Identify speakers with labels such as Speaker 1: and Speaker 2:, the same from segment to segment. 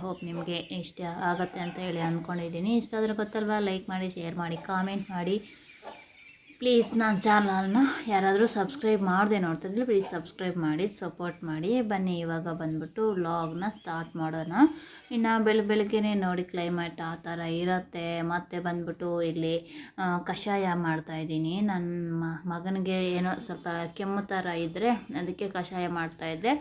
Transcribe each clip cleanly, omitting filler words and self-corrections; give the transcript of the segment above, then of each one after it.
Speaker 1: Hope ನಿಮಗೆ ಇಷ್ಟ ಆಗುತ್ತೆ ಅಂತ ಹೇಳಿ ಅಂದ್ಕೊಂಡಿದ್ದೀನಿ. ಇಷ್ಟ ಆದರೆ ಗೊತ್ತಲ್ವಾ, ಲೈಕ್ ಮಾಡಿ, ಶೇರ್ ಮಾಡಿ, ಕಾಮೆಂಟ್ ಮಾಡಿ. ಪ್ಲೀಸ್ ನನ್ನ ಚಾನಲ್ನ ಯಾರಾದರೂ ಸಬ್ಸ್ಕ್ರೈಬ್ ಮಾಡದೆ ನೋಡ್ತಿದ್ರೆ ಪ್ಲೀಸ್ ಸಬ್ಸ್ಕ್ರೈಬ್ ಮಾಡಿ, ಸಪೋರ್ಟ್ ಮಾಡಿ. ಬನ್ನಿ ಇವಾಗ ಬಂದ್ಬಿಟ್ಟು ವ್ಲಾಗ್ನ ಸ್ಟಾರ್ಟ್ ಮಾಡೋಣ. ಇನ್ನು ಬೆಳಗ್ಗೆನೇ ನೋಡಿ ಕ್ಲೈಮೇಟ್ ಆ ಥರ ಇರುತ್ತೆ. ಮತ್ತು ಬಂದ್ಬಿಟ್ಟು ಇಲ್ಲಿ ಕಷಾಯ ಮಾಡ್ತಾಯಿದ್ದೀನಿ. ನನ್ನ ಮಗನಿಗೆ ಏನೋ ಸ್ವಲ್ಪ ಕೆಮ್ಮು ಥರ ಇದ್ದರೆ ಅದಕ್ಕೆ ಕಷಾಯ ಮಾಡ್ತಾಯಿದ್ದೆ.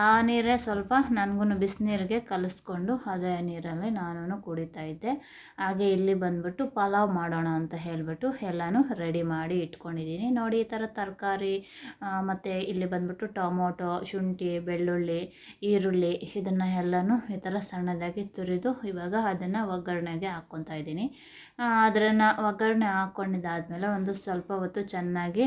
Speaker 1: ಆ ನೀರೇ ಸ್ವಲ್ಪ ನನಗೂ ಬಿಸಿನೀರಿಗೆ ಕಲಿಸ್ಕೊಂಡು ಅದೇ ನೀರಲ್ಲಿ ನಾನು ಕುಡಿತಾ ಇದ್ದೆ. ಹಾಗೆ ಇಲ್ಲಿ ಬಂದ್ಬಿಟ್ಟು ಪಲಾವ್ ಮಾಡೋಣ ಅಂತ ಹೇಳಿಬಿಟ್ಟು ಎಲ್ಲನೂ ರೆಡಿ ಮಾಡಿ ಇಟ್ಕೊಂಡಿದ್ದೀನಿ. ನೋಡಿ ಈ ಥರ ತರಕಾರಿ ಮತ್ತು ಇಲ್ಲಿ ಬಂದ್ಬಿಟ್ಟು ಟೊಮೊಟೊ, ಶುಂಠಿ, ಬೆಳ್ಳುಳ್ಳಿ, ಈರುಳ್ಳಿ ಇದನ್ನು ಎಲ್ಲನೂ ಈ ಥರ ಸಣ್ಣದಾಗಿ ತುರಿದು ಇವಾಗ ಅದನ್ನು ಒಗ್ಗರಣೆಗೆ ಹಾಕ್ಕೊತಾ ಇದ್ದೀನಿ. ಅದನ್ನು ಒಗ್ಗರಣೆ ಹಾಕ್ಕೊಂಡಿದ್ದಾದಮೇಲೆ ಒಂದು ಸ್ವಲ್ಪ ಹೊತ್ತು ಚೆನ್ನಾಗಿ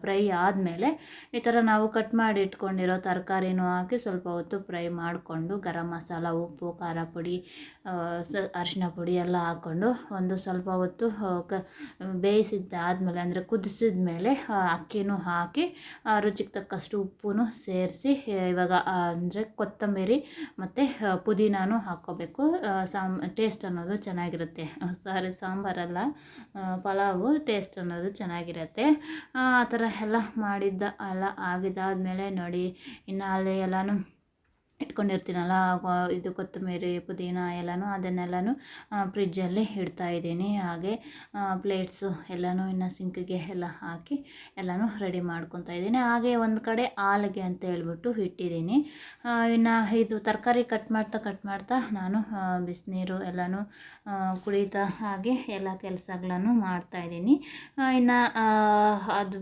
Speaker 1: ಫ್ರೈ ಆದಮೇಲೆ ಈ ಥರ ನಾವು ಕಟ್ ಮಾಡಿ ಇಟ್ಕೊಂಡಿರೋ ತರಕಾರಿನೂ ಹಾಕಿ ಸ್ವಲ್ಪ ಹೊತ್ತು ಫ್ರೈ ಮಾಡಿಕೊಂಡು ಗರಂ ಮಸಾಲ, ಉಪ್ಪು, ಖಾರ ಪುಡಿ, ಅರಿಶಿನ ಪುಡಿ ಎಲ್ಲ ಹಾಕ್ಕೊಂಡು ಒಂದು ಸ್ವಲ್ಪ ಹೊತ್ತು ಬೇಯಿಸಿದ್ದಾದಮೇಲೆ ಅಂದರೆ ಕುದಿಸಿದ ಮೇಲೆ ಅಕ್ಕಿನೂ ಹಾಕಿ ರುಚಿಗೆ ತಕ್ಕಷ್ಟು ಉಪ್ಪು ಸೇರಿಸಿ ಇವಾಗ ಅಂದರೆ ಕೊತ್ತಂಬರಿ ಮತ್ತು ಪುದೀನಾನು ಹಾಕ್ಕೋಬೇಕು. ಟೇಸ್ಟ್ ಅನ್ನೋದು ಚೆನ್ನಾಗಿರುತ್ತೆ. ಸಾಂಬಾರಲ್ಲ, ಪಲಾವು ಟೇಸ್ಟ್ ಅನ್ನೋದು ಚೆನ್ನಾಗಿರುತ್ತೆ. ಆ ಥರ ಎಲ್ಲ ಆಗಿದ್ದಾದಮೇಲೆ ನೋಡಿ ಇನ್ನು ಅಲ್ಲಿ ಎಲ್ಲನೂ ಇಟ್ಕೊಂಡಿರ್ತೀನಲ್ಲ, ಇದು ಕೊತ್ತಂಬರಿ, ಪುದೀನ ಅದನ್ನೆಲ್ಲನೂ ಫ್ರಿಜ್ಜಲ್ಲಿ ಇಡ್ತಾಯಿದ್ದೀನಿ. ಹಾಗೆ ಪ್ಲೇಟ್ಸು ಎಲ್ಲನೂ ಇನ್ನು ಸಿಂಕಿಗೆ ಎಲ್ಲ ಹಾಕಿ ಎಲ್ಲನೂ ರೆಡಿ ಮಾಡ್ಕೊತಾ ಇದ್ದೀನಿ. ಹಾಗೆ ಒಂದು ಕಡೆ ಹಾಲಿಗೆ ಅಂತ ಹೇಳ್ಬಿಟ್ಟು ಇಟ್ಟಿದ್ದೀನಿ. ಇನ್ನು ಇದು ತರಕಾರಿ ಕಟ್ ಮಾಡ್ತಾ ನಾನು ಬಿಸಿನೀರು ಎಲ್ಲನೂ ಕುಡಿತಾ ಹಾಗೆ ಎಲ್ಲ ಕೆಲಸಗಳನ್ನು ಮಾಡ್ತಾಯಿದ್ದೀನಿ. ಇನ್ನು ಅದು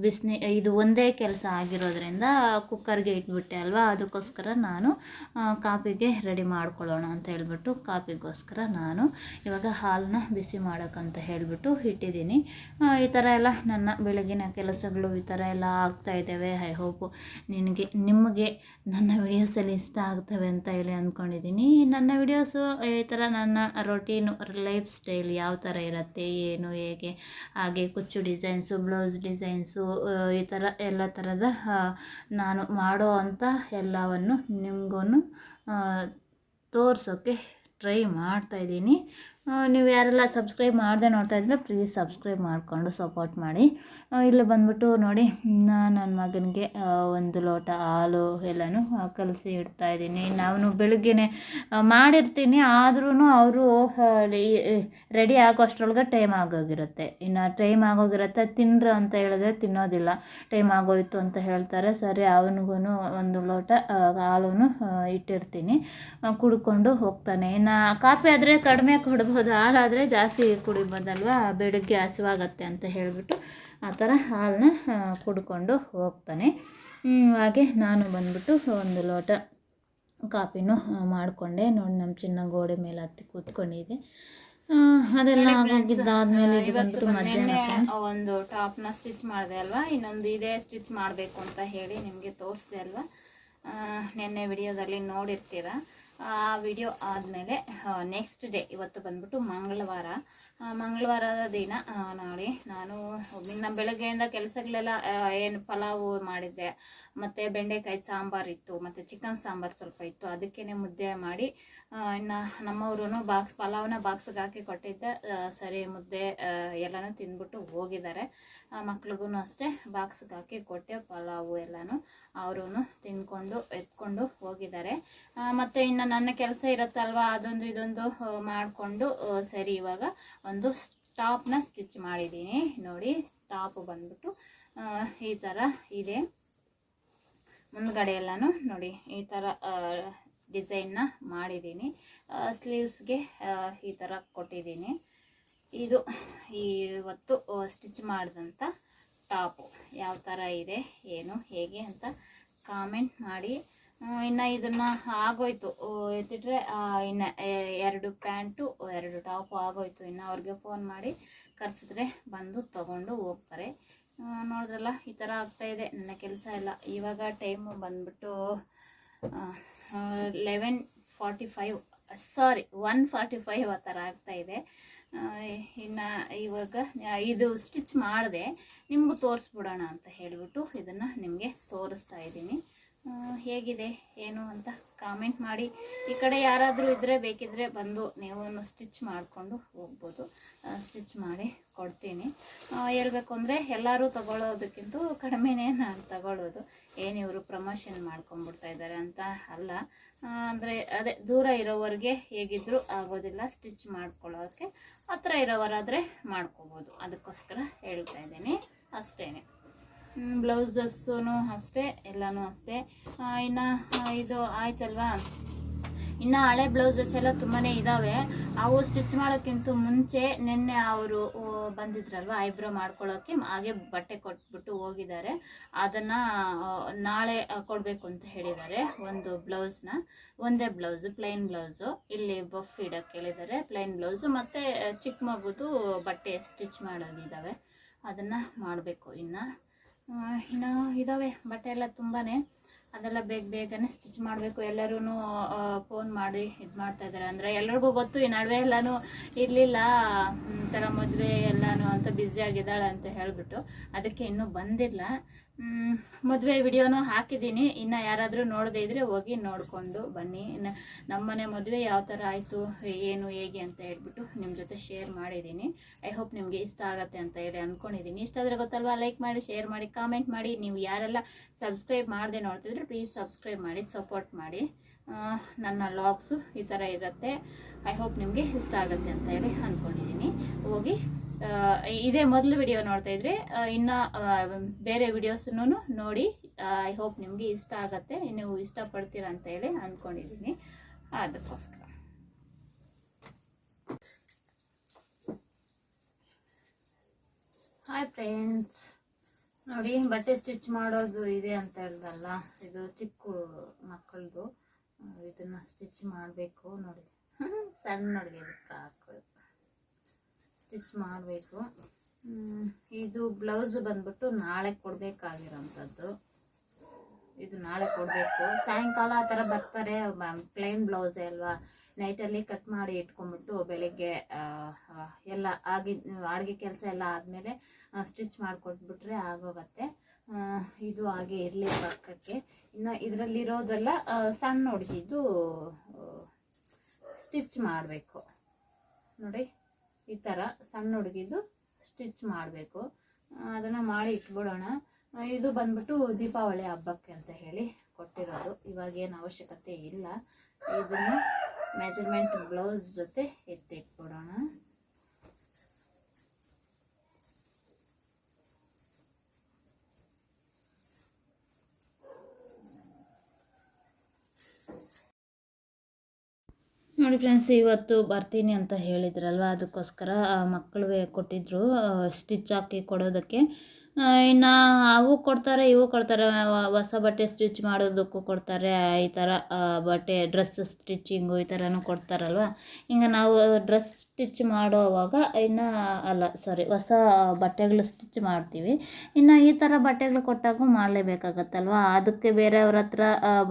Speaker 1: ಇದು ಒಂದೇ ಕೆಲಸ ಆಗಿರೋದ್ರಿಂದ ಕುಕ್ಕರ್ಗೆ ಇಟ್ಬಿಟ್ಟೆ ಅಲ್ವಾ, ಅದಕ್ಕೋಸ್ಕರ ನಾನು ಕಾಫಿಗೆ ರೆಡಿ ಮಾಡ್ಕೊಳ್ಳೋಣ ಅಂತ ಹೇಳ್ಬಿಟ್ಟು ಕಾಫಿಗೋಸ್ಕರ ನಾನು ಇವಾಗ ಹಾಲನ್ನ ಬಿಸಿ ಮಾಡೋಕ್ಕಂತ ಹೇಳಿಬಿಟ್ಟು ಇಟ್ಟಿದ್ದೀನಿ. ಈ ಥರ ಎಲ್ಲ ನನ್ನ ಬೆಳಗಿನ ಕೆಲಸಗಳು ಈ ಥರ ಎಲ್ಲ ಆಗ್ತಾಯಿದ್ದಾವೆ. ಐ ಹೋಪು ನಿಮಗೆ ನನ್ನ ವಿಡಿಯೋಸಲ್ಲಿ ಇಷ್ಟ ಆಗ್ತವೆ ಅಂತ ಹೇಳಿ ಅಂದ್ಕೊಂಡಿದ್ದೀನಿ. ನನ್ನ ವಿಡಿಯೋಸು ಈ ಥರ ನನ್ನ ರೊಟೀನು ಲೈಫ್ ಸ್ಟೈಲ್ ಯಾವ ಥರ ಇರುತ್ತೆ, ಏನು, ಹೇಗೆ, ಹಾಗೆ ಕುಚ್ಚು ಡಿಸೈನ್ಸು, ಬ್ಲೌಸ್ ಡಿಸೈನ್ಸು, ಈ ಥರ ಎಲ್ಲ ಥರದ ನಾನು ಮಾಡೋ ಅಂಥ ಎಲ್ಲವನ್ನು ನಿಮಗೂ ತೋರಿಸೋಕ್ಕೆ ಟ್ರೈ ಮಾಡ್ತಾಯಿದ್ದೀನಿ. ನೀವು ಯಾರೆಲ್ಲ ಸಬ್ಸ್ಕ್ರೈಬ್ ಮಾಡದೆ ನೋಡ್ತಾ ಇದ್ದರೆ ಪ್ಲೀಸ್ ಸಬ್ಸ್ಕ್ರೈಬ್ ಮಾಡಿಕೊಂಡು ಸಪೋರ್ಟ್ ಮಾಡಿ. ಇಲ್ಲಿ ಬಂದ್ಬಿಟ್ಟು ನೋಡಿ ನನ್ನ ಮಗನಿಗೆ ಒಂದು ಲೋಟ ಹಾಲು ಎಲ್ಲನೂ ಕಲಸಿ ಇಡ್ತಾಯಿದ್ದೀನಿ. ನಾನು ಬೆಳಗ್ಗೆನೇ ಮಾಡಿರ್ತೀನಿ, ಆದ್ರೂ ಅವರು ರೆಡಿ ಆಗೋ ಅಷ್ಟರೊಳಗೆ ಟೈಮ್ ಆಗೋಗಿರುತ್ತೆ. ಇನ್ನು ಟೈಮ್ ಆಗೋಗಿರುತ್ತೆ, ತಿನ್ನಿರಿ ಅಂತ ಹೇಳಿದ್ರೆ ತಿನ್ನೋದಿಲ್ಲ. ಟೈಮ್ ಆಗೋಯ್ತು ಅಂತ ಹೇಳ್ತಾರೆ. ಸರಿ, ಅವನಿಗೂ ಒಂದು ಲೋಟ ಹಾಲು ಇಟ್ಟಿರ್ತೀನಿ, ಕುಡ್ಕೊಂಡು ಹೋಗ್ತಾನೆ. ಇನ್ನು ಕಾಫಿ ಆದರೆ ಕಡಿಮೆ ಕೊಡ್ಬೋದು, ಹಾಲಾದರೆ ಜಾಸ್ತಿ ಕುಡಿಬೋದಲ್ವಾ, ಬೆಳಗ್ಗೆ ಹಸಿವಾಗತ್ತೆ ಅಂತ ಹೇಳಿಬಿಟ್ಟು ಆ ಥರ ಹಾಲನ್ನ ಕುಡ್ಕೊಂಡು ಹೋಗ್ತಾನೆ. ಹಾಗೆ ನಾನು ಬಂದ್ಬಿಟ್ಟು ಒಂದು ಲೋಟ ಕಾಫಿನೂ ಮಾಡಿಕೊಂಡೆ. ನೋಡಿ ನಮ್ಮ ಚಿನ್ನ ಗೋಡೆ ಮೇಲೆ ಹತ್ತಿ ಕೂತ್ಕೊಂಡಿದೆ. ಅದೆಲ್ಲ ಆಗೋಗಿದ್ದಾದ್ಮೇಲೆ ಇದು ಬಂದ್ಬಿಟ್ಟು ಮಧ್ಯಾಹ್ನ ಒಂದು ಟಾಪ್ನ ಸ್ಟಿಚ್ ಮಾಡಿದೆ ಅಲ್ವಾ, ಇನ್ನೊಂದು ಇದೇ ಸ್ಟಿಚ್ ಮಾಡಬೇಕು ಅಂತ ಹೇಳಿ ನಿಮಗೆ ತೋರಿಸಿದೆ ಅಲ್ವಾ, ನಿನ್ನೆ ವಿಡಿಯೋದಲ್ಲಿ ನೋಡಿರ್ತೀರ. ಆ ವಿಡಿಯೋ ಆದಮೇಲೆ ನೆಕ್ಸ್ಟ್ ಡೇ ಇವತ್ತು ಬಂದ್ಬಿಟ್ಟು ಮಂಗಳವಾರದ ದಿನ ನೋಡಿ ನಾನು ಇನ್ನು ಬೆಳಗ್ಗೆಯಿಂದ ಕೆಲಸಗಳೆಲ್ಲ ಏನು ಪಲಾವು ಮಾಡಿದ್ದೆ, ಮತ್ತು ಬೆಂಡೆಕಾಯಿ ಸಾಂಬಾರು ಇತ್ತು, ಮತ್ತು ಚಿಕನ್ ಸಾಂಬಾರು ಸ್ವಲ್ಪ ಇತ್ತು, ಅದಕ್ಕೇ ಮುದ್ದೆ ಮಾಡಿ ಇನ್ನು ನಮ್ಮವರು ಪಲಾವ್ನ ಬಾಕ್ಸಿಗೆ ಹಾಕಿ ಕೊಟ್ಟಿದ್ದೆ. ಸರಿ, ಮುದ್ದೆ ಎಲ್ಲನೂ ತಿಂದ್ಬಿಟ್ಟು ಹೋಗಿದ್ದಾರೆ. ಮಕ್ಳಿಗೂ ಅಷ್ಟೇ ಬಾಕ್ಸಿಗೆ ಹಾಕಿ ಕೊಟ್ಟೆ ಪಲಾವು ಎಲ್ಲನೂ, ಅವರು ತಿಂದ್ಕೊಂಡು ಎತ್ಕೊಂಡು ಹೋಗಿದ್ದಾರೆ. ಮತ್ತು ಇನ್ನು ನನ್ನ ಕೆಲಸ ಇರುತ್ತಲ್ವ, ಅದೊಂದು ಇದೊಂದು ಮಾಡಿಕೊಂಡು ಸರಿ ಇವಾಗ ಒಂದು ಟಾಪ್ನ ಸ್ಟಿಚ್ ಮಾಡಿದ್ದೀನಿ. ನೋಡಿ ಟಾಪ್ ಬಂದ್ಬಿಟ್ಟು ಈ ಥರ ಇದೆ. ಮುಂದ್ಗಡೆ ಎಲ್ಲನೂ ನೋಡಿ ಈ ಥರ ಡಿಸೈನ್ನ ಮಾಡಿದ್ದೀನಿ. ಸ್ಲೀವ್ಸ್ಗೆ ಈ ಥರ ಕೊಟ್ಟಿದ್ದೀನಿ. ಇದು ಇವತ್ತು ಸ್ಟಿಚ್ ಮಾಡಿದಂಥ ಟಾಪು ಯಾವ ಥರ ಇದೆ, ಏನು, ಹೇಗೆ ಅಂತ ಕಾಮೆಂಟ್ ಮಾಡಿ. ಇನ್ನು ಇದನ್ನು ಆಗೋಯ್ತು ಎತ್ತಿಟ್ರೆ, ಇನ್ನು 2 ಪ್ಯಾಂಟು 2 ಟಾಪು ಆಗೋಯ್ತು. ಇನ್ನು ಅವ್ರಿಗೆ ಫೋನ್ ಮಾಡಿ ಕರೆಸಿದ್ರೆ ಬಂದು ತೊಗೊಂಡು ಹೋಗ್ತಾರೆ. ನೋಡಿದ್ರಲ್ಲ, ಈ ಥರ ಆಗ್ತಾಯಿದೆ ನನ್ನ ಕೆಲಸ ಎಲ್ಲ. ಇವಾಗ ಟೈಮು ಬಂದ್ಬಿಟ್ಟು 1:45 ಆ ಥರ ಆಗ್ತಾಯಿದೆ. ಇನ್ನು ಇವಾಗ ಇದು ಸ್ಟಿಚ್ ಮಾಡಿದೆ, ನಿಮಗೂ ತೋರಿಸ್ಬಿಡೋಣ ಅಂತ ಹೇಳಿಬಿಟ್ಟು ಇದನ್ನು ನಿಮಗೆ ತೋರಿಸ್ತಾ ಇದ್ದೀನಿ. ಹೇಗಿದೆ ಏನು ಅಂತ ಕಾಮೆಂಟ್ ಮಾಡಿ. ಈ ಕಡೆ ಯಾರಾದರೂ ಇದ್ದರೆ ಬೇಕಿದ್ದರೆ ಬಂದು ನೀವು ಸ್ಟಿಚ್ ಮಾಡಿಕೊಂಡು ಹೋಗ್ಬೋದು. ಸ್ಟಿಚ್ ಮಾಡಿ ಕೊಡ್ತೀನಿ. ಹೇಳ್ಬೇಕು ಅಂದರೆ ಎಲ್ಲರೂ ತಗೊಳ್ಳೋದಕ್ಕಿಂತ ಕಡಿಮೆನೇ ನಾನು ತಗೊಳ್ಳೋದು. ಏನು ಇವರು ಪ್ರಮೋಷನ್ ಮಾಡ್ಕೊಂಡ್ಬಿಡ್ತಾ ಇದ್ದಾರೆ ಅಂತ ಅಲ್ಲ. ಅಂದರೆ ಅದೇ ದೂರ ಇರೋವರೆಗೆ ಹೇಗಿದ್ದರೂ ಆಗೋದಿಲ್ಲ. ಸ್ಟಿಚ್ ಮಾಡ್ಕೊಳ್ಳೋಕ್ಕೆ ಹತ್ರ ಇರೋವರಾದರೆ ಮಾಡ್ಕೋಬೋದು. ಅದಕ್ಕೋಸ್ಕರ ಹೇಳ್ತಾ ಇದ್ದೀನಿ ಅಷ್ಟೇ. ಬ್ಲೌಸಸ್ಸೂ ಅಷ್ಟೇ, ಎಲ್ಲನೂ ಅಷ್ಟೇ. ಇನ್ನು ಇದು ಆಯ್ತಲ್ವಾ, ಇನ್ನು ಹಳೆ ಬ್ಲೌಸಸ್ ಎಲ್ಲ ತುಂಬಾ ಇದ್ದಾವೆ. ಅವು ಸ್ಟಿಚ್ ಮಾಡೋಕ್ಕಿಂತ ಮುಂಚೆ ನಿನ್ನೆ ಅವರು ಬಂದಿದ್ರಲ್ವ ಐಬ್ರೋ ಮಾಡ್ಕೊಳ್ಳೋಕ್ಕೆ, ಹಾಗೆ ಬಟ್ಟೆ ಕೊಟ್ಬಿಟ್ಟು ಹೋಗಿದ್ದಾರೆ. ಅದನ್ನು ನಾಳೆ ಕೊಡಬೇಕು ಅಂತ ಹೇಳಿದ್ದಾರೆ. ಒಂದು ಬ್ಲೌಸ್ನ, ಒಂದೇ ಬ್ಲೌಸು, ಪ್ಲೈನ್ ಬ್ಲೌಸು, ಇಲ್ಲಿ ಬಫ್ ಇಡೋಕ್ಕೆ ಹೇಳಿದ್ದಾರೆ. ಪ್ಲೈನ್ ಬ್ಲೌಸು ಮತ್ತು ಚಿಕ್ಕ ಮಗುದು ಬಟ್ಟೆ ಸ್ಟಿಚ್ ಮಾಡೋದಿದ್ದಾವೆ, ಅದನ್ನು ಮಾಡಬೇಕು. ಇನ್ನು ಇದ್ದಾವೆ ಬಟ್ಟೆ ಎಲ್ಲ ತುಂಬಾ, ಅದೆಲ್ಲ ಬೇಗನೆ ಸ್ಟಿಚ್ ಮಾಡಬೇಕು. ಎಲ್ಲರೂ ಫೋನ್ ಮಾಡಿ ಇದು ಮಾಡ್ತಾ ಇದ್ದಾರೆ. ಅಂದರೆ ಎಲ್ರಿಗೂ ಗೊತ್ತು ಈ ನಡುವೆ ಎಲ್ಲನೂ ಇರಲಿಲ್ಲ, ಥರ ಮದುವೆ ಎಲ್ಲನೂ ಅಂತ ಬ್ಯುಸಿ ಆಗಿದ್ದಾಳೆ ಅಂತ ಹೇಳಿಬಿಟ್ಟು, ಅದಕ್ಕೆ ಇನ್ನೂ ಬಂದಿಲ್ಲ. ಮದುವೆ ವಿಡಿಯೋನೂ ಹಾಕಿದ್ದೀನಿ. ಇನ್ನು ಯಾರಾದರೂ ನೋಡದೇ ಇದ್ದರೆ ಹೋಗಿ ನೋಡಿಕೊಂಡು ಬನ್ನಿ. ನಮ್ಮನೆ ಮದುವೆ ಯಾವ ಥರ ಆಯಿತು, ಏನು ಹೇಗೆ ಅಂತ ಹೇಳ್ಬಿಟ್ಟು ನಿಮ್ಮ ಜೊತೆ ಶೇರ್ ಮಾಡಿದ್ದೀನಿ. ಐ ಹೋಪ್ ನಿಮಗೆ ಇಷ್ಟ ಆಗುತ್ತೆ ಅಂತ ಹೇಳಿ ಅಂದ್ಕೊಂಡಿದ್ದೀನಿ. ಇಷ್ಟ ಆದರೆ ಗೊತ್ತಲ್ವಾ, ಲೈಕ್ ಮಾಡಿ, ಶೇರ್ ಮಾಡಿ, ಕಾಮೆಂಟ್ ಮಾಡಿ. ನೀವು ಯಾರೆಲ್ಲ ಸಬ್ಸ್ಕ್ರೈಬ್ ಮಾಡದೆ ನೋಡ್ತಿದ್ರೆ ಪ್ಲೀಸ್ ಸಬ್ಸ್ಕ್ರೈಬ್ ಮಾಡಿ, ಸಪೋರ್ಟ್ ಮಾಡಿ. ನನ್ನ ವ್ಲಾಗ್ಸು ಈ ಥರ ಇರುತ್ತೆ. ಐ ಹೋಪ್ ನಿಮಗೆ ಇಷ್ಟ ಆಗುತ್ತೆ ಅಂತ ಹೇಳಿ ಅಂದ್ಕೊಂಡಿದ್ದೀನಿ. ಹೋಗಿ ಇದೇ ಮೊದಲು ವಿಡಿಯೋ ನೋಡ್ತಾ ಇದ್ರೆ ಇನ್ನು ಬೇರೆ ವಿಡಿಯೋಸನ್ನು ನೋಡಿ. ಐ ಹೋಪ್ ನಿಮಗೆ ಇಷ್ಟ ಆಗುತ್ತೆ, ನೀವು ಇಷ್ಟಪಡ್ತೀರಾ ಅಂತ ಹೇಳಿ ಅಂದ್ಕೊಂಡಿದ್ದೀನಿ. ಅದಕ್ಕೋಸ್ಕರ ಹಾಯ್ ಫ್ರೆಂಡ್ಸ್, ನೋಡಿ ಬಟ್ಟೆ ಸ್ಟಿಚ್ ಮಾಡೋದು ಇದೆ ಅಂತ ಹೇಳ್ದಲ್ಲ, ಇದು ಚಿಕ್ಕ ಮಕ್ಕಳದು. ಇದನ್ನು ಸ್ಟಿಚ್ ಮಾಡಬೇಕು. ನೋಡಿ ಸಣ್ಣ ಹುಡುಗಿ ಫ್ರಾಕ್ ಸ್ಟಿಚ್ ಮಾಡಬೇಕು. ಇದು ಬ್ಲೌಸ್ ಬಂದ್ಬಿಟ್ಟು ನಾಳೆ ಕೊಡಬೇಕಾಗಿರೋಂಥದ್ದು. ಇದು ನಾಳೆ ಕೊಡಬೇಕು. ಸಾಯಂಕಾಲ ಆ ಥರ ಬರ್ತಾರೆ. ಪ್ಲೈನ್ ಬ್ಲೌಸೇ ಅಲ್ವಾ, ನೈಟಲ್ಲಿ ಕಟ್ ಮಾಡಿ ಇಟ್ಕೊಂಡ್ಬಿಟ್ಟು ಬೆಳಗ್ಗೆ ಎಲ್ಲ ಅಡುಗೆ ಕೆಲಸ ಎಲ್ಲ ಆದಮೇಲೆ ಸ್ಟಿಚ್ ಮಾಡಿಕೊಟ್ಬಿಟ್ರೆ ಆಗೋಗತ್ತೆ. ಇದು ಹಾಗೆ ಇರಲಿ ಪಕ್ಕಕ್ಕೆ. ಇನ್ನು ಇದರಲ್ಲಿರೋದೆಲ್ಲ ಸಣ್ಣ ಹುಡುಗಿದು ಸ್ಟಿಚ್ ಮಾಡಬೇಕು. ನೋಡಿ ಈ ಥರ ಸಣ್ಣ ಹುಡುಗಿದು ಸ್ಟಿಚ್ ಮಾಡಬೇಕು. ಅದನ್ನು ಮಾಡಿ ಇಟ್ಬಿಡೋಣ. ಇದು ಬಂದ್ಬಿಟ್ಟು ದೀಪಾವಳಿ ಹಬ್ಬಕ್ಕೆ ಅಂತ ಹೇಳಿ ಕೊಟ್ಟಿರೋದು. ಇವಾಗೇನು ಅವಶ್ಯಕತೆ ಇಲ್ಲ. ಇದನ್ನು ಮೆಜರ್ಮೆಂಟ್ ಬ್ಲೌಸ್ ಜೊತೆ ಎತ್ತಿಟ್ಬಿಡೋಣ. ನೋಡಿ ಫ್ರೆಂಡ್ಸ್, ಇವತ್ತು ಬರ್ತೀನಿ ಅಂತ ಹೇಳಿದ್ರಲ್ವ, ಅದಕ್ಕೋಸ್ಕರ ಮಕ್ಕಳು ಕೊಟ್ಟಿದ್ರು ಸ್ಟಿಚ್ ಹಾಕಿ ಕೊಡೋದಕ್ಕೆ. ಇನ್ನು ಅವು ಕೊಡ್ತಾರೆ, ಇವು ಕೊಡ್ತಾರೆ. ಹೊಸ ಬಟ್ಟೆ ಸ್ಟಿಚ್ ಮಾಡೋದಕ್ಕೂ ಕೊಡ್ತಾರೆ. ಈ ಥರ ಬಟ್ಟೆ ಡ್ರೆಸ್ ಸ್ಟಿಚ್ಚಿಂಗು ಈ ಥರನೂ ಕೊಡ್ತಾರಲ್ವ. ಹಿಂಗೆ ನಾವು ಡ್ರೆಸ್ ಸ್ಟಿಚ್ ಮಾಡೋವಾಗ ಹೊಸ ಬಟ್ಟೆಗಳು ಸ್ಟಿಚ್ ಮಾಡ್ತೀವಿ. ಇನ್ನು ಈ ಥರ ಬಟ್ಟೆಗಳು ಕೊಟ್ಟಾಗೂ ಮಾಡಲೇಬೇಕಾಗತ್ತಲ್ವ. ಅದಕ್ಕೆ ಬೇರೆಯವ್ರ ಹತ್ರ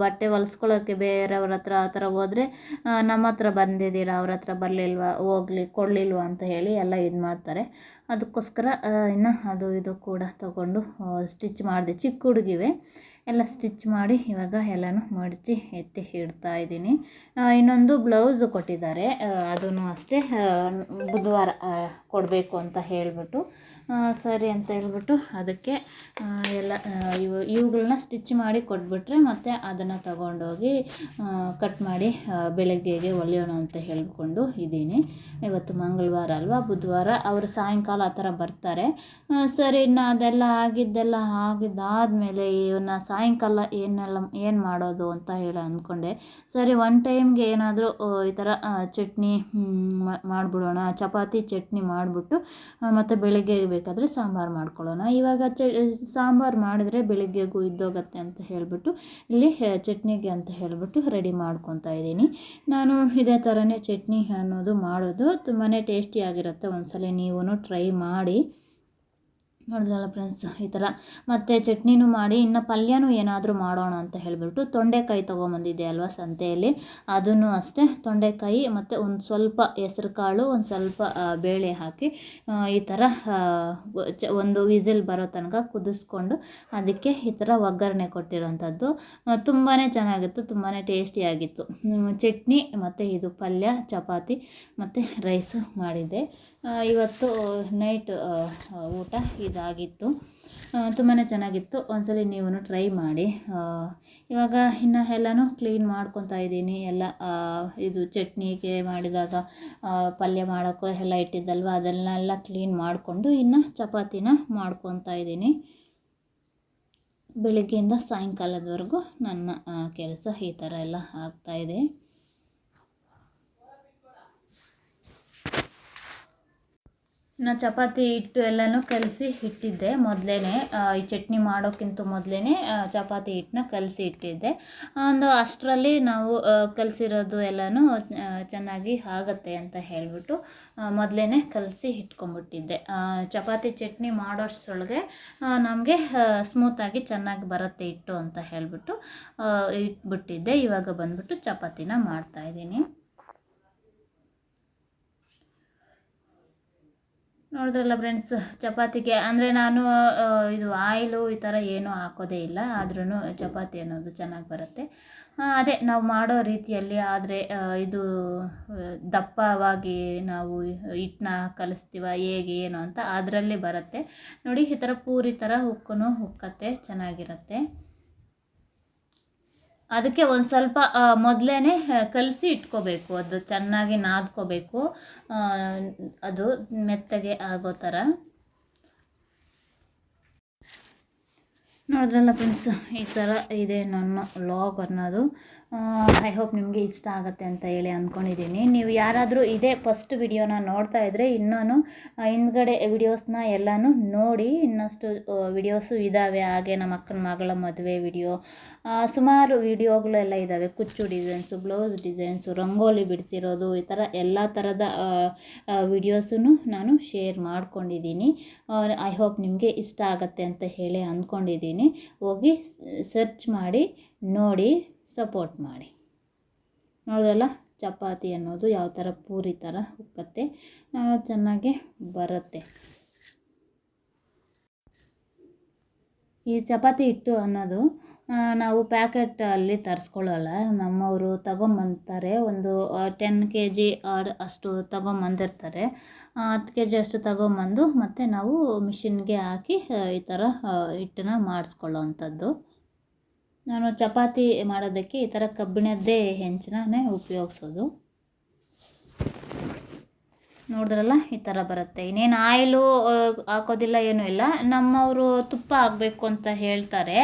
Speaker 1: ಬಟ್ಟೆ ಹೊಲಿಸ್ಕೊಳ್ಳೋಕ್ಕೆ ಬೇರೆಯವ್ರ ಹತ್ರ ಆ ಥರ ಹೋದರೆ ನಮ್ಮ ಹತ್ರ ಬಂದಿದ್ದೀರಾ, ಅವ್ರ ಹತ್ರ ಬರಲಿಲ್ವಾ, ಕೊಡಲಿಲ್ವಾ ಅಂತ ಹೇಳಿ ಎಲ್ಲ ಇದು ಮಾಡ್ತಾರೆ. ಅದಕ್ಕೋಸ್ಕರ ಇನ್ನು ಅದು ಇದು ಕೂಡ ತಗೊಂಡು ಸ್ಟಿಚ್ ಮಾಡಿದೆ. ಚಿಕ್ಕ ಹುಡುಗಿವೆ ಎಲ್ಲ ಸ್ಟಿಚ್ ಮಾಡಿ ಇವಾಗ ಎಲ್ಲನೂ ಮಡಚಿ ಎತ್ತಿ ಇಡ್ತಾ ಇದ್ದೀನಿ. ಇನ್ನೊಂದು ಬ್ಲೌಸ್ ಕೊಟ್ಟಿದ್ದಾರೆ, ಅದೂ ಅಷ್ಟೇ ಬುಧವಾರ ಕೊಡಬೇಕು ಅಂತ ಹೇಳಿಬಿಟ್ಟು, ಸರಿ ಅಂತ ಹೇಳ್ಬಿಟ್ಟು ಅದಕ್ಕೆ ಎಲ್ಲ ಇವುಗಳನ್ನ ಸ್ಟಿಚ್ ಮಾಡಿ ಕೊಟ್ಬಿಟ್ರೆ ಮತ್ತೆ ಅದನ್ನು ತಗೊಂಡೋಗಿ ಕಟ್ ಮಾಡಿ ಬೆಳಗ್ಗೆಗೆ ಹೊಲಿಯೋಣ ಅಂತ ಹೇಳ್ಕೊಂಡು ಇದ್ದೀನಿ. ಇವತ್ತು ಮಂಗಳವಾರ ಅಲ್ವಾ, ಬುಧವಾರ ಅವರು ಸಾಯಂಕಾಲ ಆ ಥರ ಬರ್ತಾರೆ. ಸರಿ, ಇನ್ನು ಅದೆಲ್ಲ ಆಗಿದ್ದಾದಮೇಲೆ ಇವನ್ನ ಸಾಯಂಕಾಲ ಏನು ಮಾಡೋದು ಅಂತ ಹೇಳಿ ಅಂದ್ಕೊಂಡೆ. ಸರಿ, ಒನ್ ಟೈಮ್ಗೆ ಏನಾದರೂ ಈ ಥರ ಚಟ್ನಿ ಮಾಡಿಬಿಡೋಣ, ಚಪಾತಿ ಚಟ್ನಿ ಮಾಡಿಬಿಟ್ಟು ಮತ್ತು ಬೆಳಗ್ಗೆ ಬೇಕಾದರೆ ಸಾಂಬಾರು ಮಾಡ್ಕೊಳ್ಳೋಣ. ಇವಾಗ ಸಾಂಬಾರು ಮಾಡಿದ್ರೆ ಬೆಳಗ್ಗೆಗೂ ಇದ್ದೋಗತ್ತೆ ಅಂತ ಹೇಳಿಬಿಟ್ಟು ಇಲ್ಲಿ ಚಟ್ನಿಗೆ ಅಂತ ಹೇಳಿಬಿಟ್ಟು ರೆಡಿ ಮಾಡ್ಕೊತಾ ಇದ್ದೀನಿ. ನಾನು ಇದೇ ಥರನೇ ಚಟ್ನಿ ಅನ್ನೋದು ಮಾಡೋದು ತುಂಬಾ ಟೇಸ್ಟಿಯಾಗಿರುತ್ತೆ. ಒಂದ್ಸಲ ನೀವು ಟ್ರೈ ಮಾಡಿ. ನೋಡಿದ್ರಲ್ಲ ಫ್ರೆಂಡ್ಸ್, ಈ ಥರ ಮತ್ತು ಚಟ್ನಿನೂ ಮಾಡಿ ಇನ್ನು ಪಲ್ಯನೂ ಏನಾದರೂ ಮಾಡೋಣ ಅಂತ ಹೇಳಿಬಿಟ್ಟು ತೊಂಡೆಕಾಯಿ ತೊಗೊಂಬಂದಿದ್ದೆ ಅಲ್ವಾ ಸಂತೆಯಲ್ಲಿ, ಅದನ್ನು ಅಷ್ಟೇ ತೊಂಡೆಕಾಯಿ ಮತ್ತು ಒಂದು ಸ್ವಲ್ಪ ಹೆಸ್ರು ಕಾಳು, ಒಂದು ಸ್ವಲ್ಪ ಬೇಳೆ ಹಾಕಿ ಈ ಥರ ಒಂದು ವಿಸಿಲ್ ಬರೋ ತನಕ ಕುದಿಸ್ಕೊಂಡು ಅದಕ್ಕೆ ಈ ಥರ ಒಗ್ಗರಣೆ ಕೊಟ್ಟಿರೋಂಥದ್ದು ತುಂಬಾ ಚೆನ್ನಾಗಿತ್ತು, ತುಂಬಾ ಟೇಸ್ಟಿಯಾಗಿತ್ತು. ಚಟ್ನಿ ಮತ್ತು ಇದು ಪಲ್ಯ, ಚಪಾತಿ ಮತ್ತು ರೈಸು ಮಾಡಿದ್ದೆ. ಇವತ್ತು ನೈಟ್ ಊಟ ಇದಾಗಿತ್ತು, ತುಂಬಾ ಚೆನ್ನಾಗಿತ್ತು. ಒಂದ್ಸಲ ನೀವು ಟ್ರೈ ಮಾಡಿ. ಇವಾಗ ಇನ್ನು ಎಲ್ಲನೂ ಕ್ಲೀನ್ ಮಾಡ್ಕೊತಾ ಇದ್ದೀನಿ. ಎಲ್ಲ ಇದು ಚಟ್ನಿಗೆ ಮಾಡಿದಾಗ ಪಲ್ಯ ಮಾಡೋಕ್ಕೂ ಎಲ್ಲ ಇಟ್ಟಿದ್ದಲ್ವ, ಅದನ್ನೆಲ್ಲ ಕ್ಲೀನ್ ಮಾಡಿಕೊಂಡು ಇನ್ನು ಚಪಾತಿನ ಮಾಡ್ಕೊತಾ ಇದ್ದೀನಿ. ಬೆಳಗ್ಗೆಯಿಂದ ಸಾಯಂಕಾಲದವರೆಗೂ ನನ್ನ ಕೆಲಸ ಈ ಥರ ಎಲ್ಲ ಆಗ್ತಾಯಿದೆ. ನಾನು ಚಪಾತಿ ಹಿಟ್ಟು ಎಲ್ಲನೂ ಕಲಸಿ ಇಟ್ಟಿದ್ದೆ ಮೊದಲೇ, ಈ ಚಟ್ನಿ ಮಾಡೋಕ್ಕಿಂತ ಮೊದಲೇ ಚಪಾತಿ ಹಿಟ್ಟನ್ನ ಕಲಸಿ ಇಟ್ಟಿದ್ದೆ. ಒಂದು ಅಷ್ಟರಲ್ಲಿ ನಾವು ಕಲಸಿರೋದು ಎಲ್ಲನೂ ಚೆನ್ನಾಗಿ ಆಗುತ್ತೆ ಅಂತ ಹೇಳಿಬಿಟ್ಟು ಮೊದಲೇ ಕಲಸಿ ಇಟ್ಕೊಂಡ್ಬಿಟ್ಟಿದ್ದೆ. ಚಪಾತಿ ಚಟ್ನಿ ಮಾಡೋಷ್ಟರೊಳಗೆ ನಮಗೆ ಸ್ಮೂತಾಗಿ ಚೆನ್ನಾಗಿ ಬರುತ್ತೆ ಹಿಟ್ಟು ಅಂತ ಹೇಳಿಬಿಟ್ಟು ಇಟ್ಬಿಟ್ಟಿದ್ದೆ. ಇವಾಗ ಬಂದ್ಬಿಟ್ಟು ಚಪಾತಿನ ಮಾಡ್ತಾಯಿದ್ದೀನಿ. ನೋಡಿದ್ರಲ್ಲ ಫ್ರೆಂಡ್ಸ್, ಚಪಾತಿಗೆ ಅಂದರೆ ನಾನು ಇದು ಆಯಿಲು ಈ ಥರ ಏನೂ ಹಾಕೋದೇ ಇಲ್ಲ, ಆದ್ರೂ ಚಪಾತಿ ಅನ್ನೋದು ಚೆನ್ನಾಗಿ ಬರುತ್ತೆ. ಅದೇ ನಾವು ಮಾಡೋ ರೀತಿಯಲ್ಲಿ ಆದರೆ ಇದು ದಪ್ಪವಾಗಿ ನಾವು ಹಿಟ್ಟನ್ನ ಕಲಿಸ್ತೀವ ಹೇಗೆ ಏನು ಅಂತ ಅದರಲ್ಲಿ ಬರುತ್ತೆ ನೋಡಿ. ಈ ಥರ ಪೂರಿ ಥರ ಉಕ್ಕತ್ತೆ, ಚೆನ್ನಾಗಿರುತ್ತೆ. ಅದಕ್ಕೆ ಒಂದು ಸ್ವಲ್ಪ ಮೊದಲೇ ಕಲಸಿ ಇಟ್ಕೋಬೇಕು, ಅದು ಚೆನ್ನಾಗಿ ನಾದ್ಕೋಬೇಕು, ಅದು ಮೆತ್ತಗೆ ಆಗೋ ಥರ. ನೋಡಿದ್ರಲ್ಲ ಫ್ರೆಂಡ್ಸ್, ಈ ಥರ ಇದೆ ನನ್ನ ವ್ಲಾಗ್ ಅನ್ನೋದು. ಐ ಹೋಪ್ ನಿಮಗೆ ಇಷ್ಟ ಆಗುತ್ತೆ ಅಂತ ಹೇಳಿ ಅಂದ್ಕೊಂಡಿದ್ದೀನಿ. ನೀವು ಯಾರಾದರೂ ಇದೇ ಫಸ್ಟ್ ವಿಡಿಯೋನ ನೋಡ್ತಾ ಇದ್ದರೆ ಇನ್ನೂ ಹಿಂದ್ಗಡೆ ವಿಡಿಯೋಸ್ನ ಎಲ್ಲನೂ ನೋಡಿ, ಇನ್ನಷ್ಟು ವಿಡಿಯೋಸು ಇದ್ದಾವೆ. ಹಾಗೆ ನಮ್ಮ ಅಕ್ಕನ ಮಗಳ ಮದುವೆ ವಿಡಿಯೋ, ಸುಮಾರು ವಿಡಿಯೋಗಳೆಲ್ಲ ಇದ್ದಾವೆ. ಕುಚ್ಚು ಡಿಸೈನ್ಸು, ಬ್ಲೌಸ್ ಡಿಸೈನ್ಸು, ರಂಗೋಲಿ ಬಿಡಿಸಿರೋದು, ಈ ಥರ ಎಲ್ಲ ಥರದ ವಿಡಿಯೋಸನ್ನು ನಾನು ಶೇರ್ ಮಾಡ್ಕೊಂಡಿದ್ದೀನಿ. ಐ ಹೋಪ್ ನಿಮಗೆ ಇಷ್ಟ ಆಗುತ್ತೆ ಅಂತ ಹೇಳಿ ಅಂದ್ಕೊಂಡಿದ್ದೀನಿ. ಹೋಗಿ ಸರ್ಚ್ ಮಾಡಿ ನೋಡಿ, ಸಪೋರ್ಟ್ ಮಾಡಿ. ನೋಡೋಲ್ಲ ಚಪಾತಿ ಅನ್ನೋದು ಯಾವ ಥರ ಪೂರಿ ಥರ ಉಕ್ಕತ್ತೆ, ಚೆನ್ನಾಗಿ ಬರುತ್ತೆ. ಈ ಚಪಾತಿ ಹಿಟ್ಟು ಅನ್ನೋದು ನಾವು ಪ್ಯಾಕೆಟಲ್ಲಿ ತರಿಸ್ಕೊಳ್ಳಲ್ಲ, ನಮ್ಮವರು ತಗೊಂಬಂತಾರೆ. ಒಂದು 10 kg ಅಷ್ಟು ತಗೊಂಬಂದಿರ್ತಾರೆ. 10 kg ಅಷ್ಟು ತಗೊಂಬಂದು ಮತ್ತು ನಾವು ಮಿಷಿನ್ಗೆ ಹಾಕಿ ಈ ಥರ ಹಿಟ್ಟನ್ನ ಮಾಡಿಸ್ಕೊಳ್ಳೋ ಅಂಥದ್ದು. ನಾನು ಚಪಾತಿ ಮಾಡೋದಕ್ಕೆ ಈ ಥರ ಕಬ್ಬಿಣದ್ದೇ ಹೆಂಚನ್ನೇ ಉಪಯೋಗಿಸೋದು. ನೋಡಿದ್ರಲ್ಲ, ಈ ಥರ ಬರುತ್ತೆ. ಇನ್ನೇನು ಆಯಿಲು ಹಾಕೋದಿಲ್ಲ, ಏನೂ ಇಲ್ಲ. ನಮ್ಮವರು ತುಪ್ಪ ಹಾಕಬೇಕು ಅಂತ ಹೇಳ್ತಾರೆ,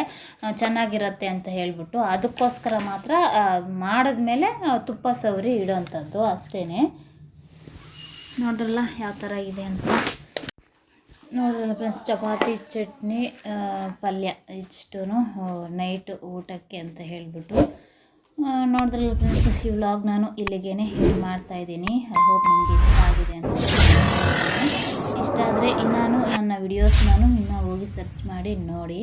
Speaker 1: ಚೆನ್ನಾಗಿರುತ್ತೆ ಅಂತ ಹೇಳಿಬಿಟ್ಟು. ಅದಕ್ಕೋಸ್ಕರ ಮಾತ್ರ ಮಾಡಿದ್ಮೇಲೆ ತುಪ್ಪ ಸವರಿ ಇಡೋವಂಥದ್ದು ಅಷ್ಟೇ. ನೋಡಿದ್ರಲ್ಲ ಯಾವ ಥರ ಇದೆ ಅಂತ. ನೋಡಿದ್ರಲ್ಲ ಫ್ರೆಂಡ್ಸ್, ಚಪಾತಿ ಚಟ್ನಿ ಪಲ್ಯ ಇಷ್ಟು ನೈಟ್ ಊಟಕ್ಕೆ ಅಂತ ಹೇಳಿಬಿಟ್ಟು. ನೋಡಿದ್ರಲ್ಲ ಫ್ರೆಂಡ್ಸ್, ಈ ವ್ಲಾಗ್ ನಾನು ಇಲ್ಲಿಗೇ ಮಾಡ್ತಾಯಿದ್ದೀನಿ. ಐ ಹೋಪ್ ನಿಮಗೆ ಇಷ್ಟ ಆಗಿದೆ ಅಂತ. ಇಷ್ಟ ಆದರೆ ಇನ್ನೂ ನನ್ನ ವಿಡಿಯೋಸ್ ಇನ್ನೂ ಹೋಗಿ ಸರ್ಚ್ ಮಾಡಿ ನೋಡಿ.